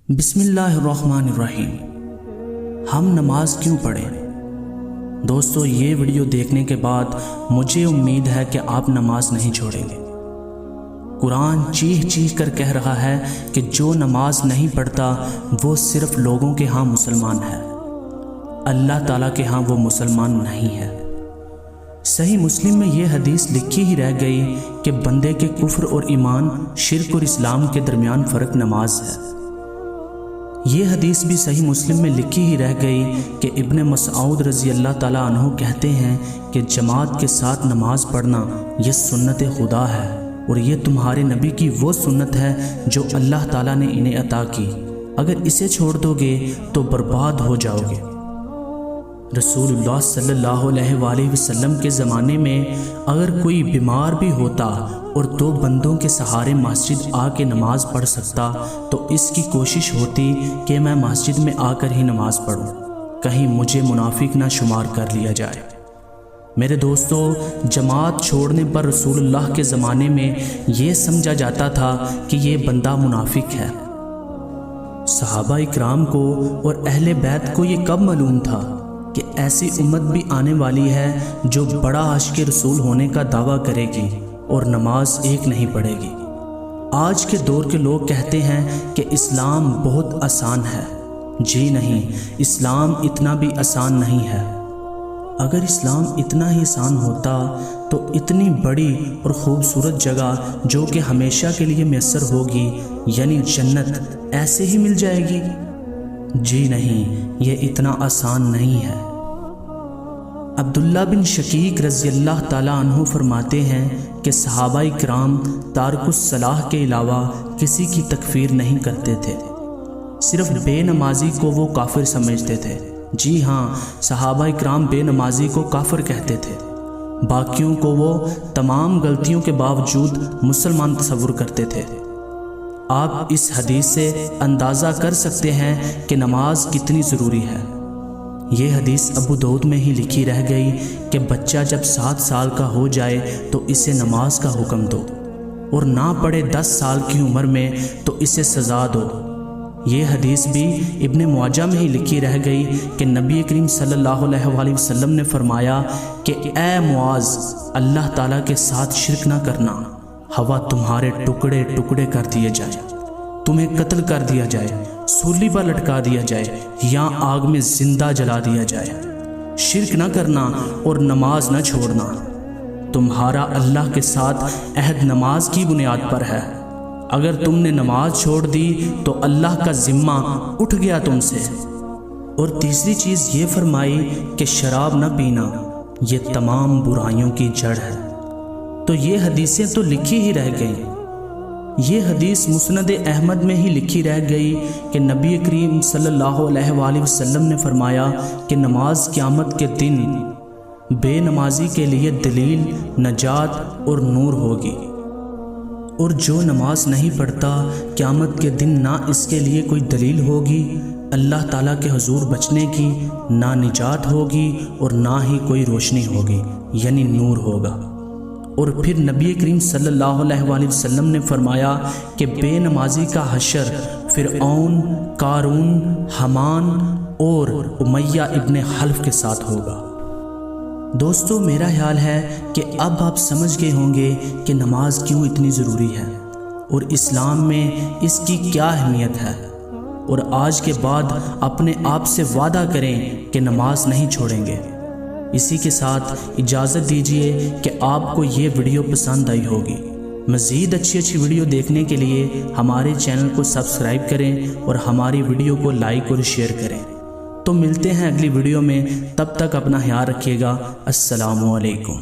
بسم اللہ الرحمن الرحیم۔ ہم نماز کیوں پڑھیں؟ دوستو، یہ ویڈیو دیکھنے کے بعد مجھے امید ہے کہ آپ نماز نہیں چھوڑیں گے۔ قرآن چیخ چیخ کر کہہ رہا ہے کہ جو نماز نہیں پڑھتا وہ صرف لوگوں کے ہاں مسلمان ہے، اللہ تعالیٰ کے ہاں وہ مسلمان نہیں ہے۔ صحیح مسلم میں یہ حدیث لکھی ہی رہ گئی کہ بندے کے کفر اور ایمان، شرک اور اسلام کے درمیان فرق نماز ہے۔ یہ حدیث بھی صحیح مسلم میں لکھی ہی رہ گئی کہ ابن مسعود رضی اللہ تعالیٰ عنہ کہتے ہیں کہ جماعت کے ساتھ نماز پڑھنا یہ سنت خدا ہے، اور یہ تمہارے نبی کی وہ سنت ہے جو اللہ تعالیٰ نے انہیں عطا کی، اگر اسے چھوڑ دو گے تو برباد ہو جاؤ گے۔ رسول اللہ صلی اللہ علیہ وآلہ وسلم کے زمانے میں اگر کوئی بیمار بھی ہوتا اور دو بندوں کے سہارے مسجد آ کے نماز پڑھ سکتا تو اس کی کوشش ہوتی کہ میں مسجد میں آ کر ہی نماز پڑھوں، کہیں مجھے منافق نہ شمار کر لیا جائے۔ میرے دوستو، جماعت چھوڑنے پر رسول اللہ کے زمانے میں یہ سمجھا جاتا تھا کہ یہ بندہ منافق ہے۔ صحابہ اکرام کو اور اہل بیت کو یہ کب معلوم تھا کہ ایسی امت بھی آنے والی ہے جو بڑا عاشق رسول ہونے کا دعویٰ کرے گی اور نماز ایک نہیں پڑھے گی۔ آج کے دور کے لوگ کہتے ہیں کہ اسلام بہت آسان ہے۔ جی نہیں، اسلام اتنا بھی آسان نہیں ہے۔ اگر اسلام اتنا ہی آسان ہوتا تو اتنی بڑی اور خوبصورت جگہ جو کہ ہمیشہ کے لیے میسر ہوگی، یعنی جنت، ایسے ہی مل جائے گی؟ جی نہیں، یہ اتنا آسان نہیں ہے۔ عبداللہ بن شقیق رضی اللہ تعالیٰ عنہ فرماتے ہیں کہ صحابہ کرام تارک الصلاح کے علاوہ کسی کی تکفیر نہیں کرتے تھے، صرف بے نمازی کو وہ کافر سمجھتے تھے۔ جی ہاں، صحابہ کرام بے نمازی کو کافر کہتے تھے، باقیوں کو وہ تمام غلطیوں کے باوجود مسلمان تصور کرتے تھے۔ آپ اس حدیث سے اندازہ کر سکتے ہیں کہ نماز کتنی ضروری ہے۔ یہ حدیث ابو داؤد میں ہی لکھی رہ گئی کہ بچہ جب 7 سال کا ہو جائے تو اسے نماز کا حکم دو، اور نہ پڑھے 10 سال کی عمر میں تو اسے سزا دو۔ یہ حدیث بھی ابن معاجہ میں ہی لکھی رہ گئی کہ نبی کریم صلی اللہ علیہ وآلہ وسلم نے فرمایا کہ اے معاذ، اللہ تعالیٰ کے ساتھ شرک نہ کرنا، ہوا تمہارے ٹکڑے ٹکڑے کر دیے جائے، تمہیں قتل کر دیا جائے، سولی پر لٹکا دیا جائے، یا آگ میں زندہ جلا دیا جائے۔ شرک نہ کرنا اور نماز نہ چھوڑنا۔ تمہارا اللہ کے ساتھ عہد نماز کی بنیاد پر ہے۔ اگر تم نے نماز چھوڑ دی تو اللہ کا ذمہ اٹھ گیا تم سے۔ اور تیسری چیز یہ فرمائی کہ شراب نہ پینا، یہ تمام برائیوں کی جڑ ہے۔ تو یہ حدیثیں تو لکھی ہی رہ گئیں۔ یہ حدیث مسند احمد میں ہی لکھی رہ گئی کہ نبی کریم صلی اللہ علیہ وآلہ وسلم نے فرمایا کہ نماز قیامت کے دن بے نمازی کے لیے دلیل، نجات اور نور ہوگی، اور جو نماز نہیں پڑھتا قیامت کے دن نہ اس کے لیے کوئی دلیل ہوگی اللہ تعالیٰ کے حضور بچنے کی، نہ نجات ہوگی اور نہ ہی کوئی روشنی ہوگی، یعنی نور ہوگا۔ اور پھر نبی کریم صلی اللہ علیہ وآلہ وسلم نے فرمایا کہ بے نمازی کا حشر فرعون، قارون، حامان اور امیہ ابن خلف کے ساتھ ہوگا۔ دوستو، میرا خیال ہے کہ اب آپ سمجھ گئے ہوں گے کہ نماز کیوں اتنی ضروری ہے اور اسلام میں اس کی کیا اہمیت ہے، اور آج کے بعد اپنے آپ سے وعدہ کریں کہ نماز نہیں چھوڑیں گے۔ اسی کے ساتھ اجازت دیجیے کہ آپ کو یہ ویڈیو پسند آئی ہوگی۔ مزید اچھی ویڈیو دیکھنے کے لیے ہمارے چینل کو سبسکرائب کریں اور ہماری ویڈیو کو لائک اور شیئر کریں۔ تو ملتے ہیں اگلی ویڈیو میں، تب تک اپنا خیال رکھیے گا۔ السلام علیکم۔